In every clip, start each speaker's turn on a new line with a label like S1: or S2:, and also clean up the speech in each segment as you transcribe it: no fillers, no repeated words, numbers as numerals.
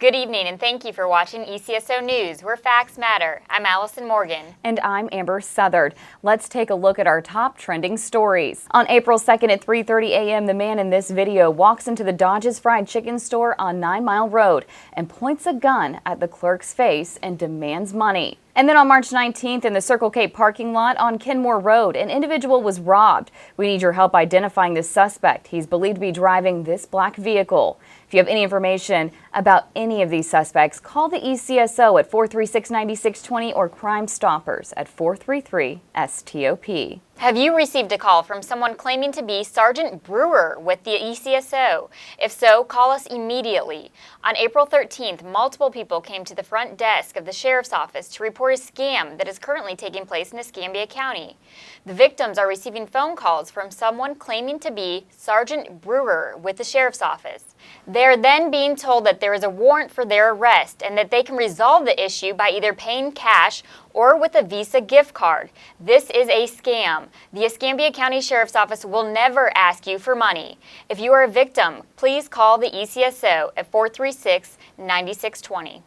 S1: Good evening and thank you for watching ECSO News, where facts matter. I'm Allison Morgan.
S2: And I'm Amber Southard. Let's take a look at our top trending stories. On April 2nd at 3:30 a.m., the man in this video walks into the Dodge's Fried Chicken store on 9 Mile Road and points a gun at the clerk's face and demands money. And then on March 19th in the Circle K parking lot on Kenmore Road, an individual was robbed. We need your help identifying the suspect. He's believed to be driving this black vehicle. If you have any information about any of these suspects, call the ECSO at 436-9620 or Crime Stoppers at 433-STOP.
S1: Have you received a call from someone claiming to be Sergeant Brewer with the ECSO? If so, call us immediately. On April 13th, multiple people came to the front desk of the Sheriff's Office to report a scam that is currently taking place in Escambia County. The victims are receiving phone calls from someone claiming to be Sergeant Brewer with the Sheriff's Office. They are then being told that there is a warrant for their arrest and that they can resolve the issue by either paying cash or with a Visa gift card. This is a scam. The Escambia County Sheriff's Office will never ask you for money. If you are a victim, please call the ECSO at 436-9620.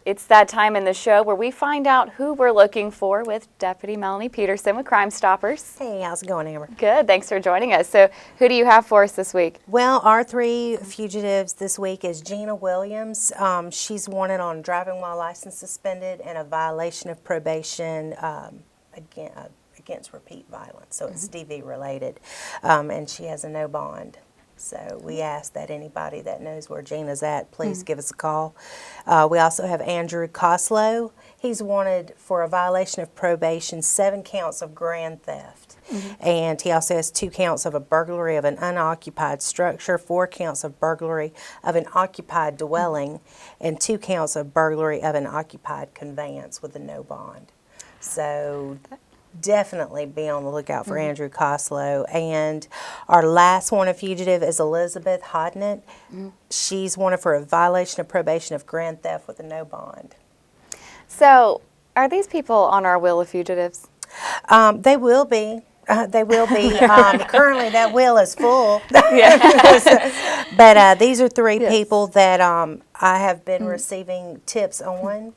S2: It's that time in the show where we find out who we're looking for with Deputy Melanie Peterson with Crime Stoppers.
S3: Hey, how's it going, Amber?
S2: Good, thanks for joining us. So who do you have for us this week?
S3: Well, our three fugitives this week is Gina Williams. She's wanted on driving while license suspended and a violation of probation against repeat violence. So it's DV related, and she has a no bond. So we ask that anybody that knows where Gina's at, please give us a call. We also have Andrew Coslow. He's wanted for a violation of probation, 7 counts of grand theft. And he also has 2 counts of a burglary of an unoccupied structure, 4 counts of burglary of an occupied dwelling, and 2 counts of burglary of an occupied conveyance with a no bond. So definitely be on the lookout for Andrew Coslow. And our last wanted fugitive is Elizabeth Hodnett. She's wanted for a violation of probation of grand theft with a no bond.
S2: So are these people on our wheel of fugitives?
S3: They will be. They will be. Currently, that wheel is full. But these are 3 people that I have been receiving tips on.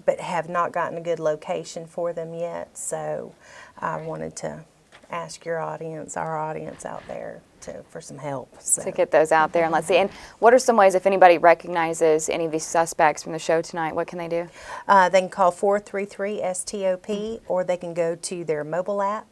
S3: But have not gotten a good location for them yet. So I wanted to ask your audience, our audience out there, for some help.
S2: To get those out there. And let's see. And what are some ways, if anybody recognizes any of these suspects from the show tonight, what can they do?
S3: They can call 433-STOP, or they can go to their mobile app.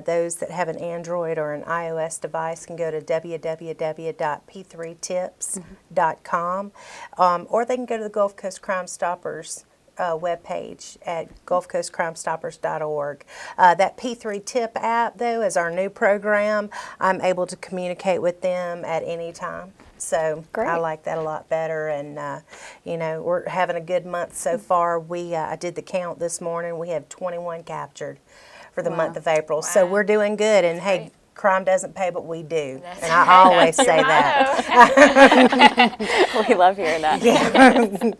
S3: Those that have an Android or an iOS device can go to www.p3tips.com, or they can go to the Gulf Coast Crime Stoppers webpage at gulfcoastcrimestoppers.org. That P3 Tip app, though, is our new program. I'm able to communicate with them at any time. So
S2: great.
S3: I like that a lot better, and you know, we're having a good month so far. I did the count this morning. We have 21 captured for the month of April. Wow. So we're doing good, and hey, crime doesn't pay, but we do. And I always say that.
S2: We love hearing that.
S3: Yeah.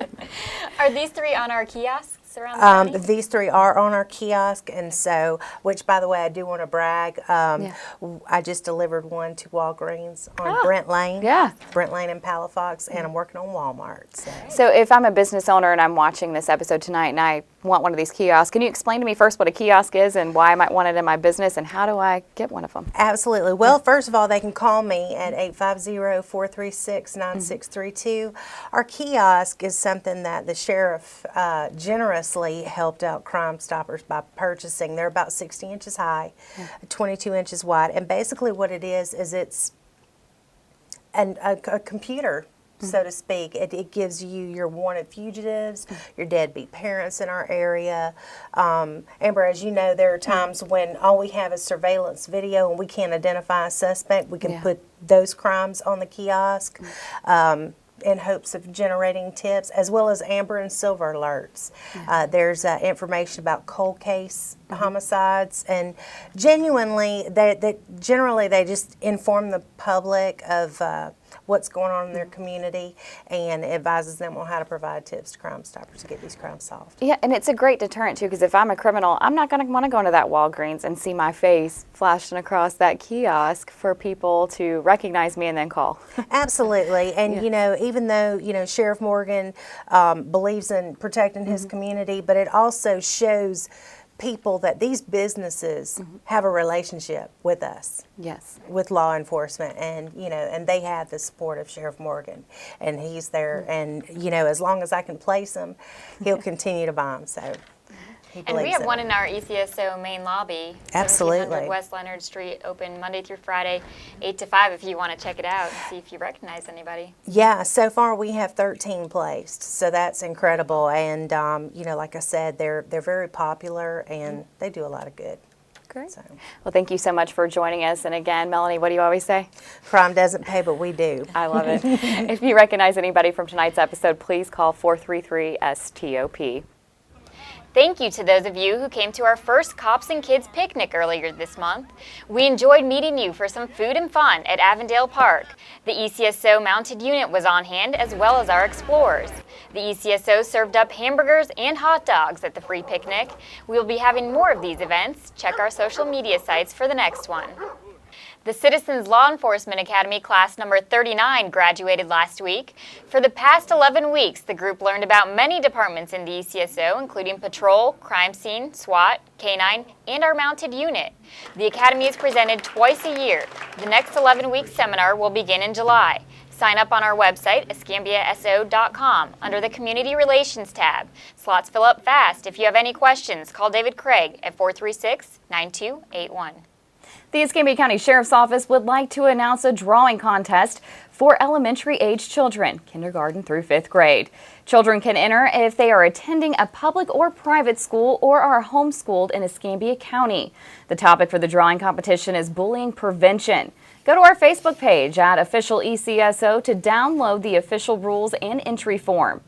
S1: Are these 3 on our kiosks around the county?
S3: These 3 are on our kiosk, and so, which by the way, I do want to brag. I just delivered one to Walgreens on Brent Lane.
S2: Yeah.
S3: Brent Lane in Palafox, and I'm working on Walmart.
S2: So if I'm a business owner and I'm watching this episode tonight and I want one of these kiosks, can you explain to me first what a kiosk is and why I might want it in my business, and how do I get one of them?
S3: Absolutely. Well, first of all, they can call me at 850-436-9632. Our kiosk is something that the sheriff generously helped out Crime Stoppers by purchasing. They're about 60 inches high, 22 inches wide, and basically what it is it's a computer, so to speak. It gives you your wanted fugitives, your deadbeat parents in our area. Amber, as you know, there are times when all we have is surveillance video and we can't identify a suspect. We can put those crimes on the kiosk in hopes of generating tips, as well as amber and silver alerts. There's information about cold case homicides, and genuinely, generally they just inform the public of what's going on in their community and advises them on how to provide tips to Crime Stoppers to get these crimes solved.
S2: Yeah, and it's a great deterrent too, because if I'm a criminal, I'm not going to want to go into that Walgreens and see my face flashing across that kiosk for people to recognize me and then call.
S3: Absolutely. And,
S2: Yeah.
S3: you know, even though, you know, Sheriff Morgan believes in protecting his community, but it also shows people that these businesses have a relationship with us,
S2: Yes.
S3: with law enforcement, and, you know, and they have the support of Sheriff Morgan, and he's there, and, you know, as long as I can place him, he'll continue to buy them, so he
S1: And we
S3: believes
S1: have
S3: in
S1: one
S3: it.
S1: in our ECSO main lobby.
S3: Absolutely.
S1: 1700 West Leonard Street, open Monday through Friday, 8 to 5 if you want to check it out and see if you recognize anybody.
S3: Yeah, so far we have 13 placed, so that's incredible. And you know, like I said, they're very popular and they do a lot of good.
S2: Great.
S3: So,
S2: Well, thank you so much for joining us. And again, Melanie, what do you always say?
S3: crime doesn't pay, but we do.
S2: I love it. If you recognize anybody from tonight's episode, please call 433-STOP.
S1: Thank you to those of you who came to our first Cops and Kids picnic earlier this month. We enjoyed meeting you for some food and fun at Avondale Park. The ECSO mounted unit was on hand as well as our explorers. The ECSO served up hamburgers and hot dogs at the free picnic. We will be having more of these events. Check our social media sites for the next one. The Citizens Law Enforcement Academy class number 39 graduated last week. For the past 11 weeks, the group learned about many departments in the ECSO, including patrol, crime scene, SWAT, K-9, and our mounted unit. The academy is presented twice a year. The next 11-week seminar will begin in July. Sign up on our website, escambiaso.com, under the Community Relations tab. Slots fill up fast. If you have any questions, call David Craig at 436-9281.
S2: The Escambia County Sheriff's Office would like to announce a drawing contest for elementary age children, kindergarten through 5th grade. Children can enter if they are attending a public or private school or are homeschooled in Escambia County. The topic for the drawing competition is bullying prevention. Go to our Facebook page at Official ECSO to download the official rules and entry form.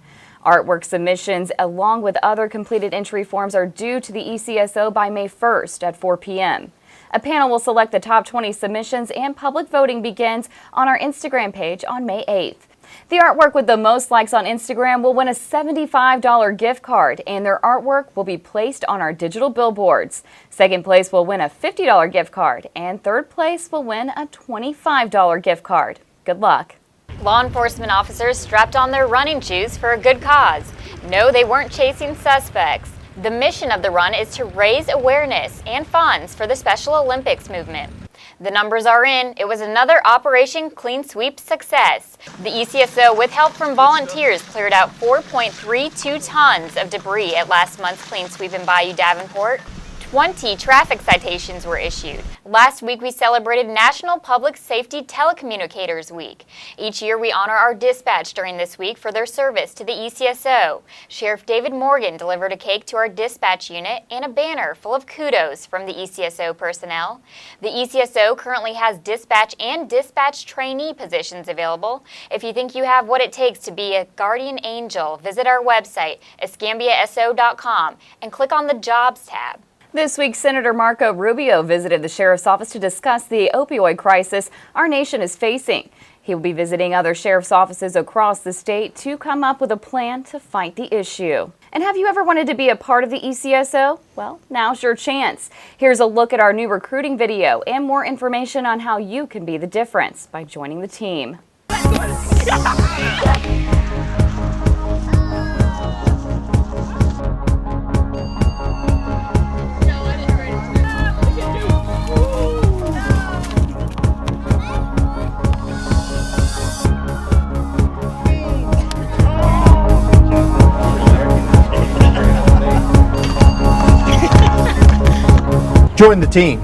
S2: Artwork submissions along with other completed entry forms are due to the ECSO by May 1st at 4 p.m. A panel will select the top 20 submissions and public voting begins on our Instagram page on May 8th. The artwork with the most likes on Instagram will win a $75 gift card, and their artwork will be placed on our digital billboards. Second place will win a $50 gift card, and third place will win a $25 gift card. Good luck.
S1: Law enforcement officers strapped on their running shoes for a good cause. No, they weren't chasing suspects. The mission of the run is to raise awareness and funds for the Special Olympics movement. The numbers are in. It was another Operation Clean Sweep success. The ECSO, with help from volunteers, cleared out 4.32 tons of debris at last month's Clean Sweep in Bayou Davenport. 20 traffic citations were issued. Last week we celebrated National Public Safety Telecommunicators Week. Each year we honor our dispatch during this week for their service to the ECSO. Sheriff David Morgan delivered a cake to our dispatch unit and a banner full of kudos from the ECSO personnel. The ECSO currently has dispatch and dispatch trainee positions available. If you think you have what it takes to be a guardian angel, visit our website, escambiaso.com, and click on the Jobs tab.
S2: This week, Senator Marco Rubio visited the Sheriff's Office to discuss the opioid crisis our nation is facing. He will be visiting other sheriff's offices across the state to come up with a plan to fight the issue. And have you ever wanted to be a part of the ECSO? Well, now's your chance. Here's a look at our new recruiting video and more information on how you can be the difference by joining the team.
S4: Join the team.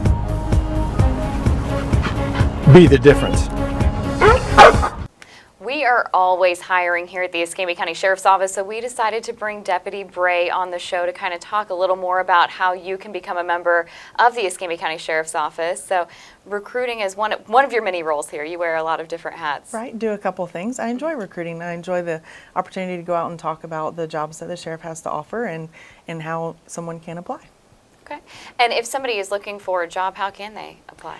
S4: Be the difference.
S2: We are always hiring here at the Escambia County Sheriff's Office, so we decided to bring Deputy Bray on the show to kind of talk a little more about how you can become a member of the Escambia County Sheriff's Office. So recruiting is one of your many roles here. You wear a lot of different hats.
S5: Right, do a couple things. I enjoy recruiting. I enjoy the opportunity to go out and talk about the jobs that the sheriff has to offer and how someone can apply.
S2: Okay. And if somebody is looking for a job, how can they apply?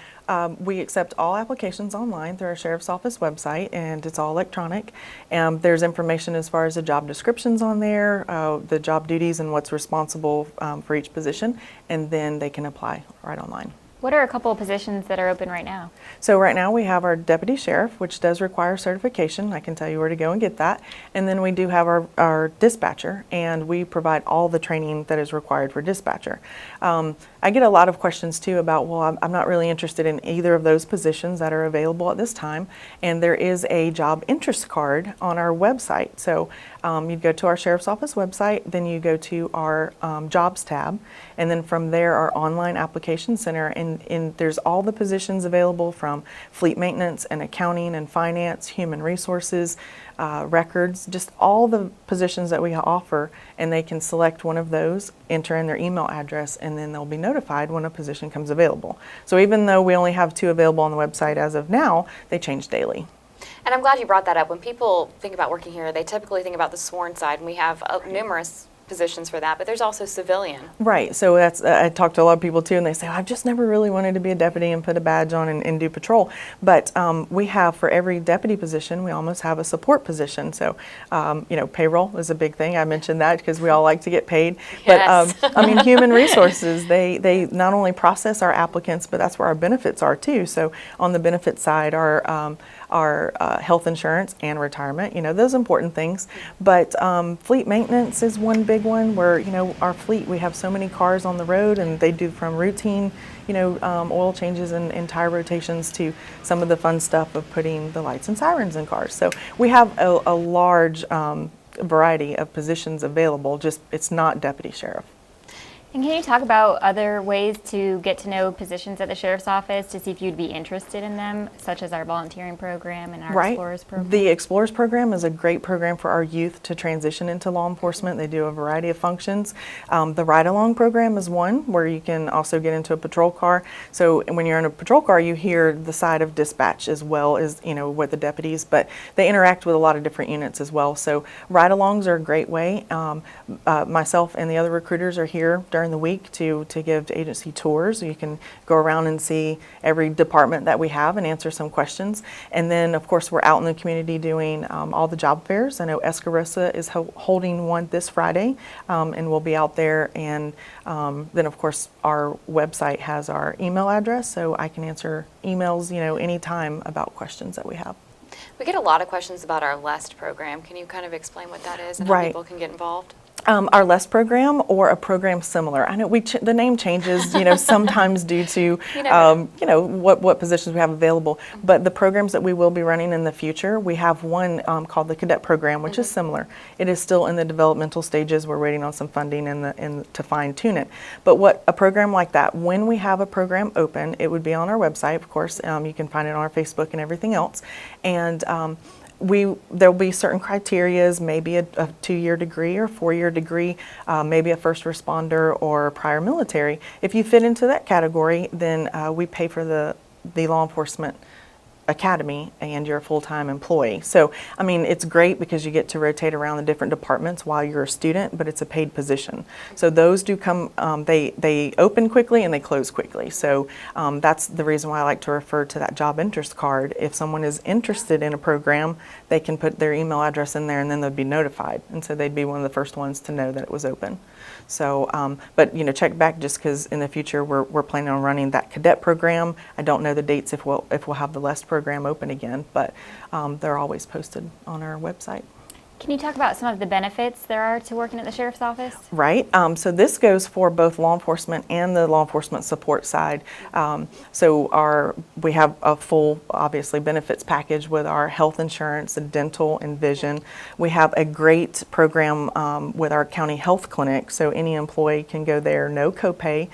S5: We accept all applications online through our Sheriff's Office website, and it's all electronic. There's information as far as the job descriptions on there, the job duties and what's responsible for each position, and then they can apply right online.
S1: What are a couple of positions that are open right now?
S5: So right now we have our deputy sheriff, which does require certification. I can tell you where to go and get that. And then we do have our dispatcher, and we provide all the training that is required for dispatcher. I get a lot of questions too about, well, I'm not really interested in either of those positions that are available at this time. And there is a job interest card on our website. So you'd go to our Sheriff's Office website, then you go to our jobs tab, and then from there our online application center, and there's all the positions available from fleet maintenance and accounting and finance, human resources, records, just all the positions that we offer, and they can select one of those, enter in their email address, and then they'll be notified when a position comes available. So even though we only have 2 available on the website as of now, they change daily.
S6: And I'm glad you brought that up. When people think about working here, they typically think about the sworn side, and we have numerous positions for that, but there's also civilian.
S5: Right, so that's, I talk to a lot of people too, and they say, I've just never really wanted to be a deputy and put a badge on and do patrol. But we have, for every deputy position, we almost have a support position. So, you know, payroll is a big thing. I mentioned that because we all like to get paid.
S6: Yes.
S5: But, I mean, human resources, they not only process our applicants, but that's where our benefits are too. So on the benefit side, our health insurance and retirement, you know, those important things. But fleet maintenance is one big one where, you know, our fleet, we have so many cars on the road, and they do from routine, you know, oil changes and tire rotations to some of the fun stuff of putting the lights and sirens in cars. So we have a large variety of positions available, just it's not deputy sheriff.
S1: And can you talk about other ways to get to know positions at the Sheriff's Office to see if you'd be interested in them, such as our volunteering program and our Explorers program?
S5: The Explorers program is a great program for our youth to transition into law enforcement. They do a variety of functions. The Ride-Along program is one where you can also get into a patrol car. So when you're in a patrol car, you hear the side of dispatch as well as, you know, with the deputies, but they interact with a lot of different units as well. So Ride-Alongs are a great way. Myself and the other recruiters are here during the week to give agency tours. You can go around and see every department that we have and answer some questions. And then, of course, we're out in the community doing all the job fairs. I know Escambia is holding one this Friday, and we'll be out there. And then, of course, our website has our email address, so I can answer emails, you know, anytime about questions that we have.
S6: We get a lot of questions about our LEST program. Can you kind of explain what that is and how people can get involved?
S5: Our LEST program or a program similar. I know the name changes, you know, sometimes due to, you know, what positions we have available. But the programs that we will be running in the future, we have one called the Cadet Program, which is similar. It is still in the developmental stages. We're waiting on some funding to fine tune it. But a program like that, when we have a program open, it would be on our website, of course. You can find it on our Facebook and everything else. And there'll be certain criterias, maybe a 2-year degree or 4-year degree, maybe a first responder or prior military. If you fit into that category, then we pay for the law enforcement academy and you're a full-time employee. So, I mean, it's great because you get to rotate around the different departments while you're a student, but it's a paid position. So those do come, they open quickly and they close quickly. So that's the reason why I like to refer to that job interest card. If someone is interested in a program, they can put their email address in there and then they'd be notified. And so they'd be one of the first ones to know that it was open. So, but you know, check back just because in the future we're planning on running that cadet program. I don't know the dates if we'll have the LEST program open again, but they're always posted on our website.
S1: Can you talk about some of the benefits there are to working at the Sheriff's Office?
S5: Right. So this goes for both law enforcement and the law enforcement support side. So we have a full, obviously, benefits package with our health insurance, dental, and vision. We have a great program with our county health clinic, so any employee can go there, no copay.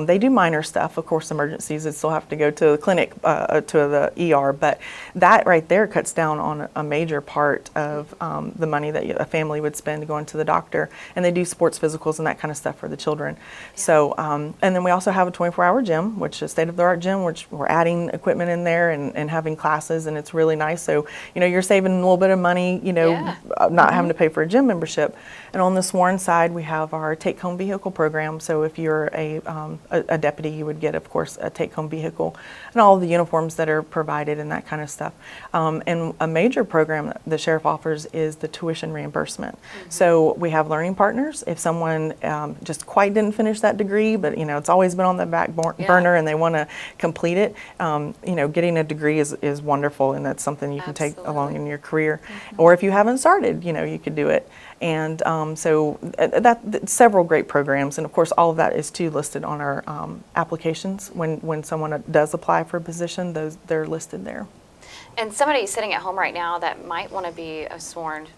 S5: They do minor stuff, of course, emergencies. They still have to go to the clinic, to the ER, but that right there cuts down on a major part of the money money that a family would spend going to the doctor. And they do sports physicals and that kind of stuff for the children. So, and then we also have a 24-hour gym, which is state-of-the-art gym, which we're adding equipment in there and having classes, and it's really nice. So, you're saving a little bit of money, not having to pay for a gym membership. And on the sworn side, we have our take-home vehicle program. So if you're a deputy, you would get, of course, a take-home vehicle and all of the uniforms that are provided and that kind of stuff. And a major program that the sheriff offers is the tuition reimbursement. So we have learning partners. If someone just quite didn't finish that degree, but it's always been on the back burner and they want to complete it, getting a degree is wonderful, and that's something you can take along in your career. Or if you haven't started, you could do it. And so that's several great programs, and of course all of that is too listed on our applications. When someone does apply for a position, they're listed there.
S6: And somebody sitting at home right now that might want to be a sworn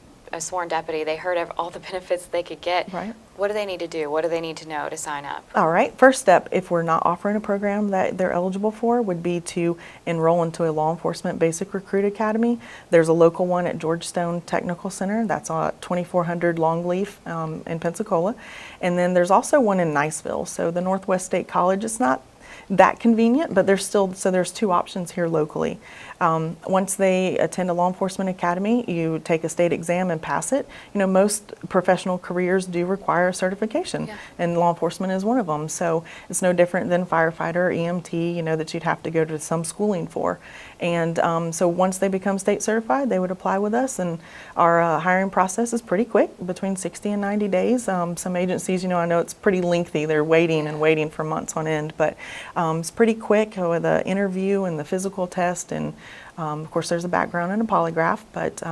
S6: deputy, they heard of all the benefits they could get.
S5: Right.
S6: What do they need to do? What do they need to know to sign up?
S5: All right. First step, if we're not offering a program that they're eligible for, would be to enroll into a law enforcement basic recruit academy. There's a local one at Georgetown Technical Center. That's on 2400 Longleaf in Pensacola. And then there's also one in Niceville. So the Northwest State College, it's not that convenient, but there's two options here locally. Once they attend a law enforcement academy, you take a state exam and pass it. Most professional careers do require a certification, and law enforcement is one of them. So it's no different than firefighter or EMT, that you'd have to go to some schooling for. And so once they become state certified, they would apply with us, and our hiring process is pretty quick, between 60 and 90 days. Some agencies, I know it's pretty lengthy. They're waiting for months on end, but it's pretty quick with the interview and the physical test, and of course there's a background and a polygraph, but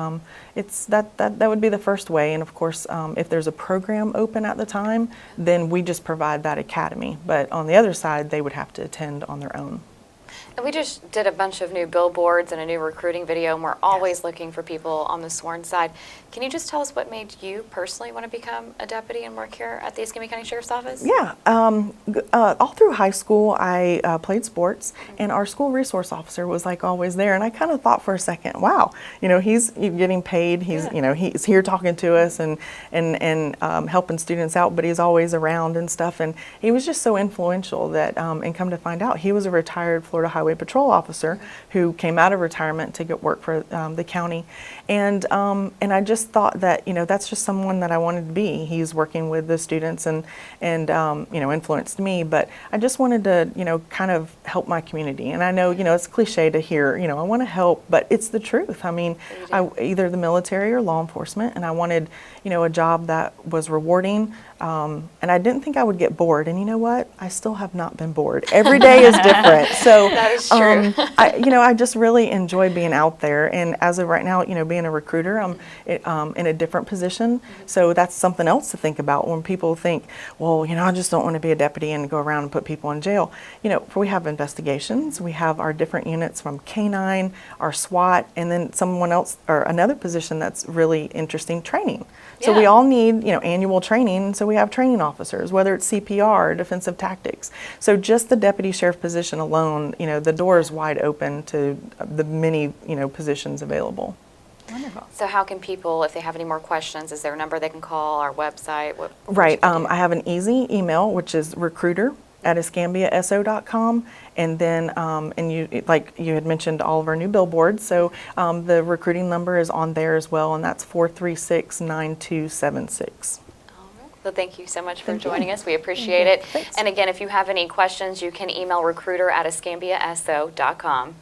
S5: it's that would be the first way. And of course, if there's a program open at the time, then we just provide that academy. But on the other side, they would have to attend on their own.
S6: And we just did a bunch of new billboards and a new recruiting video, and we're always looking for people on the sworn side. Can you just tell us what made you personally want to become a deputy and work here at the Escambia County Sheriff's Office?
S5: Yeah, all through high school, I played sports, and our school resource officer was always there. And I kind of thought for a second, wow, he's getting paid. He's he's here talking to us and helping students out, but he's always around and stuff. And he was just so influential that, and come to find out, he was a retired Florida Highway Patrol officer who came out of retirement to get work for the county, and I just thought that that's just someone that I wanted to be. He's working with the students and influenced me, but I just wanted to kind of help my community. And I know it's cliche to hear I want to help, but it's the truth. I mean, either the military or law enforcement, and I wanted a job that was rewarding. And I didn't think I would get bored, and you know what? I still have not been bored. Every day is different. So
S6: that is true.
S5: I just really enjoy being out there. And as of right now, being a recruiter, I'm in a different position. So that's something else to think about when people think, well, I just don't want to be a deputy and go around and put people in jail. We have investigations. We have our different units from K-9, our SWAT, and then someone else or another position that's really interesting, training. So we all need, annual training. So we have training officers, whether it's CPR or defensive tactics. So just the deputy sheriff position alone, the door is wide open to the many, positions available.
S6: Wonderful. So how can people, if they have any more questions, is there a number they can call, our website?
S5: Right. I have an easy email, which is recruiter@escambiaso.com, and then and you had mentioned all of our new billboards, so the recruiting number is on there as well, and that's 436-9276.
S6: So thank you so much for joining us. We appreciate it.
S5: Thanks.
S6: And again, if you have any questions, you can email recruiter@escambiaso.com.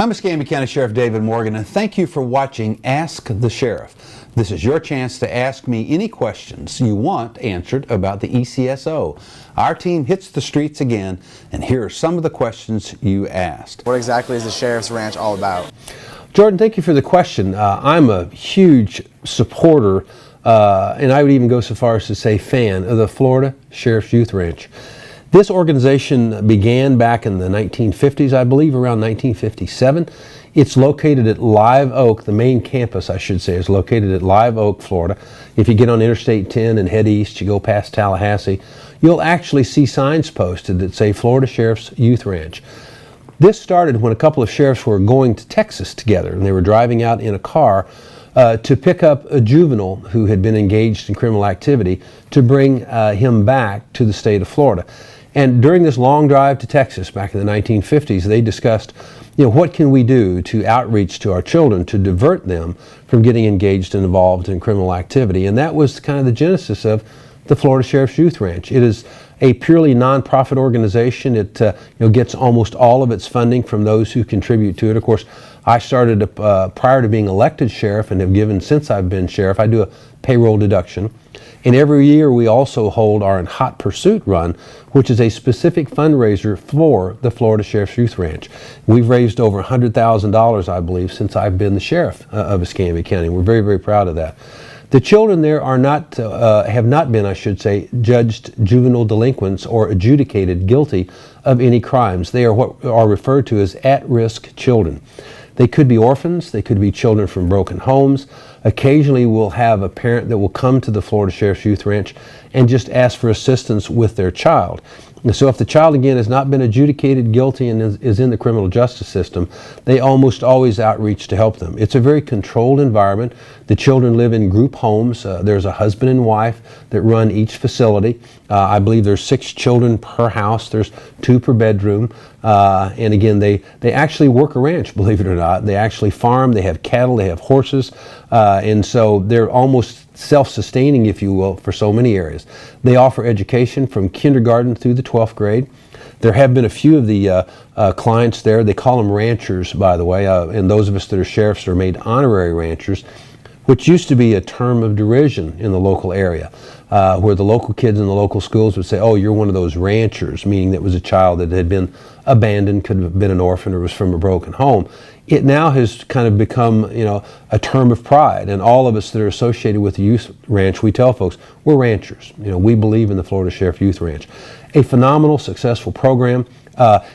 S7: I'm Escambia County Sheriff David Morgan, and thank you for watching Ask the Sheriff. This is your chance to ask me any questions you want answered about the ECSO. Our team hits the streets again, and here are some of the questions you asked.
S8: What exactly is the Sheriff's Ranch all about?
S9: Jordan, thank you for the question. I'm a huge supporter, and I would even go so far as to say fan, of the Florida Sheriff's Youth Ranch. This organization began back in the 1950s, I believe, around 1957. It's located at Live Oak. The main campus, I should say, is located at Live Oak, Florida. If you get on Interstate 10 and head east, you go past Tallahassee, you'll actually see signs posted that say Florida Sheriff's Youth Ranch. This started when a couple of sheriffs were going to Texas together, and they were driving out in a car to pick up a juvenile who had been engaged in criminal activity to bring him back to the state of Florida. And during this long drive to Texas back in the 1950s, they discussed, what can we do to outreach to our children to divert them from getting engaged and involved in criminal activity? And that was kind of the genesis of the Florida Sheriff's Youth Ranch. It is a purely nonprofit organization. It gets almost all of its funding from those who contribute to it. Of course, I started prior to being elected sheriff and have given since I've been sheriff. I do a payroll deduction. And every year we also hold our Hot Pursuit Run, which is a specific fundraiser for the Florida Sheriff's Youth Ranch. We've raised over $100,000, I believe, since I've been the sheriff of Escambia County. We're very, very proud of that. The children there are not, have not been, I should say, judged juvenile delinquents or adjudicated guilty of any crimes. They are what are referred to as at-risk children. They could be orphans, they could be children from broken homes. Occasionally we'll have a parent that will come to the Florida Sheriff's Youth Ranch and just ask for assistance with their child. And so if the child again has not been adjudicated guilty and is in the criminal justice system, they almost always outreach to help them. It's a very controlled environment. The children live in group homes. There's a husband and wife that run each facility. I believe there's 6 children per house. There's 2 per bedroom. And again, they actually work a ranch, believe it or not. They actually farm, they have cattle, they have horses. And so they're almost self-sustaining, if you will, for so many areas. They offer education from kindergarten through the 12th grade. There have been a few of the clients there. They call them ranchers, by the way, and those of us that are sheriffs are made honorary ranchers, which used to be a term of derision in the local area, where the local kids in the local schools would say, oh, you're one of those ranchers, meaning that was a child that had been abandoned, could have been an orphan, or was from a broken home. It now has kind of become, a term of pride, and all of us that are associated with the youth ranch, we tell folks, we're ranchers. We believe in the Florida Sheriff Youth Ranch. A phenomenal, successful program.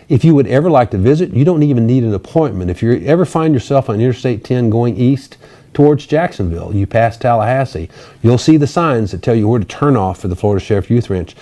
S9: If you would ever like to visit, you don't even need an appointment. If you ever find yourself on Interstate 10 going east towards Jacksonville, you pass Tallahassee, you'll see the signs that tell you where to turn off for the Florida Sheriff Youth Ranch.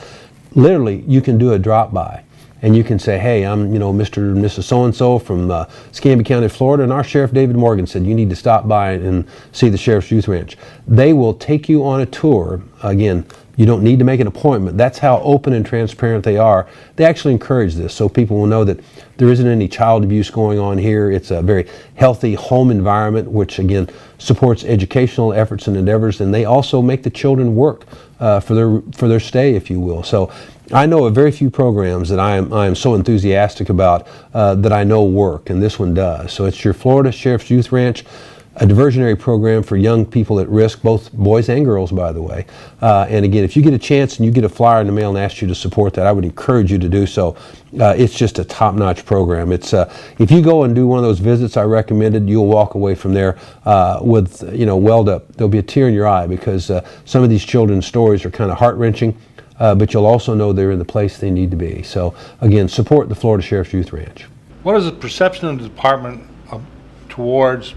S9: Literally, you can do a drop-by. And you can say, hey, I'm, Mr. and Mrs. So-and-so from Escambia County, Florida, and our Sheriff David Morgan said you need to stop by and see the Sheriff's Youth Ranch. They will take you on a tour. Again, you don't need to make an appointment. That's how open and transparent they are. They actually encourage this so people will know that there isn't any child abuse going on here. It's a very healthy home environment, which again supports educational efforts and endeavors, and they also make the children work for their stay, if you will. So I know of very few programs that I am so enthusiastic about that I know work, and this one does. So it's your Florida Sheriff's Youth Ranch, a diversionary program for young people at risk, both boys and girls, by the way. And again, if you get a chance and you get a flyer in the mail and ask you to support that, I would encourage you to do so. It's just a top-notch program. It's if you go and do one of those visits I recommended, you'll walk away from there with welled up. There'll be a tear in your eye because some of these children's stories are kind of heart-wrenching. But you'll also know they're in the place they need to be. So again, support the Florida Sheriff's Youth Ranch.
S10: What is the perception of the department towards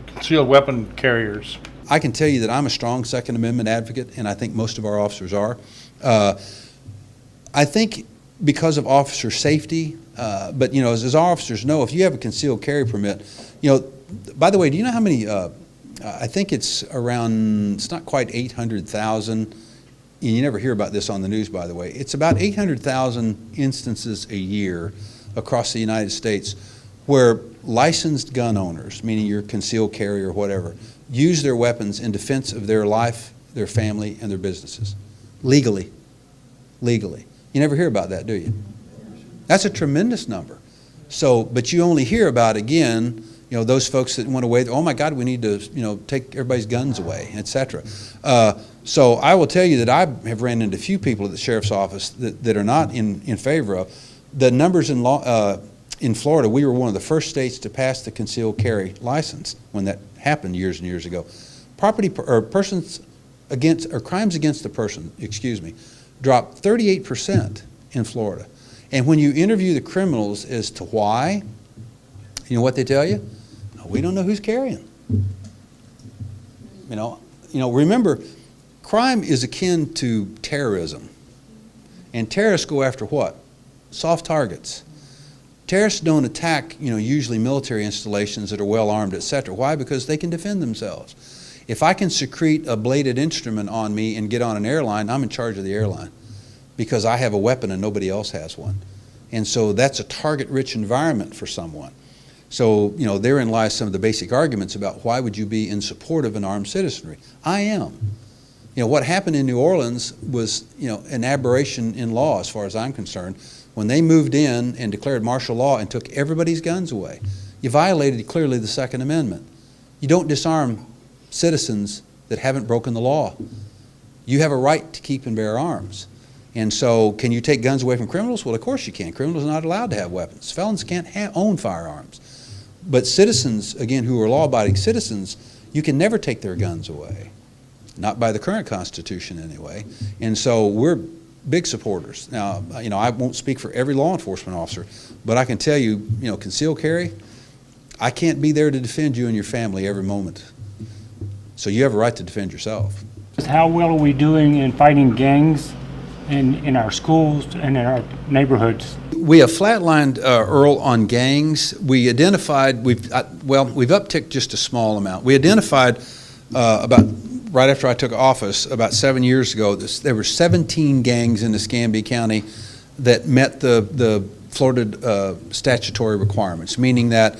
S10: concealed weapon carriers?
S7: I can tell you that I'm a strong Second Amendment advocate, and I think most of our officers are. I think because of officer safety, but as our officers know, if you have a concealed carry permit, by the way, do you know how many, I think it's not quite 800,000. And you never hear about this on the news, by the way. It's about 800,000 instances a year across the United States where licensed gun owners, meaning your concealed carry or whatever, use their weapons in defense of their life, their family, and their businesses. Legally. You never hear about that, do you? That's a tremendous number. So, but you only hear about, again, those folks that went away, oh my God, we need to, take everybody's guns away, etc. So I will tell you that I have ran into a few people at the sheriff's office that are not in favor of. The numbers in Florida, we were one of the first states to pass the concealed carry license when that happened years and years ago. Crimes against the person, dropped 38% in Florida. And when you interview the criminals as to why, you know what they tell you? We don't know who's carrying. Remember, crime is akin to terrorism. And terrorists go after what? Soft targets. Terrorists don't attack, usually military installations that are well armed, etc. Why? Because they can defend themselves. If I can secrete a bladed instrument on me and get on an airline, I'm in charge of the airline because I have a weapon and nobody else has one. And so that's a target-rich environment for someone. So, therein lies some of the basic arguments about why would you be in support of an armed citizenry. I am. What happened in New Orleans was, an aberration in law as far as I'm concerned. When they moved in and declared martial law and took everybody's guns away, you violated clearly the Second Amendment. You don't disarm citizens that haven't broken the law. You have a right to keep and bear arms. And so, can you take guns away from criminals? Well, of course you can. Criminals are not allowed to have weapons. Felons can't own firearms. But citizens, again, who are law-abiding citizens, you can never take their guns away. Not by the current Constitution, anyway. And so, we're big supporters. Now, I won't speak for every law enforcement officer, but I can tell you, concealed carry, I can't be there to defend you and your family every moment. So you have a right to defend yourself.
S11: How well are we doing in fighting gangs in our schools and in our neighborhoods?
S7: We have flatlined, Earl, on gangs. We identified, we've upticked just a small amount. We identified right after I took office, about 7 years ago, there were 17 gangs in Escambia County that met the Florida statutory requirements, meaning that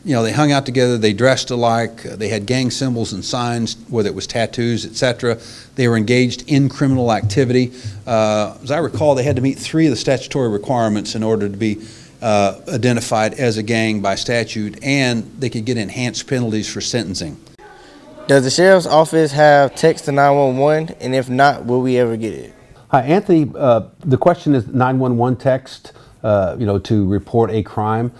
S7: they hung out together, they dressed alike, they had gang symbols and signs, whether it was tattoos, etc. They were engaged in criminal activity. As I recall, they had to meet 3 of the statutory requirements in order to be identified as a gang by statute, and they could get enhanced penalties for sentencing.
S12: Does the sheriff's office have text to 911, and if not, will we ever get it?
S9: Hi, Anthony. The question is 911 text, to report a crime.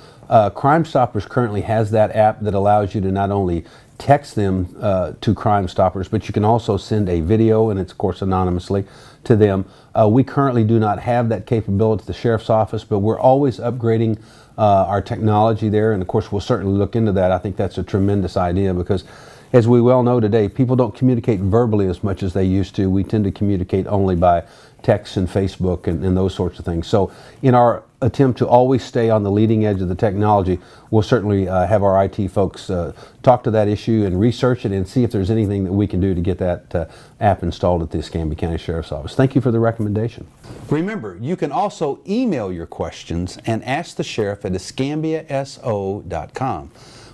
S9: Crime Stoppers currently has that app that allows you to not only text them to Crime Stoppers, but you can also send a video, and it's of course anonymously, to them. We currently do not have that capability at the Sheriff's Office, but we're always upgrading our technology there, and of course we'll certainly look into that. I think that's a tremendous idea because, as we well know today, people don't communicate verbally as much as they used to. We tend to communicate only by text and Facebook and those sorts of things. So in our attempt to always stay on the leading edge of the technology, we'll certainly have our IT folks talk to that issue and research it and see if there's anything that we can do to get that app installed at the Escambia County Sheriff's Office. Thank you for the recommendation.
S7: Remember, you can also email your questions and ask the sheriff at escambiaso.com.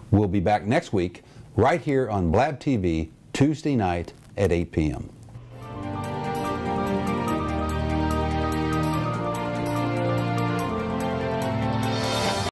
S7: We'll be back next week right here on Blab TV, Tuesday night at 8 p.m.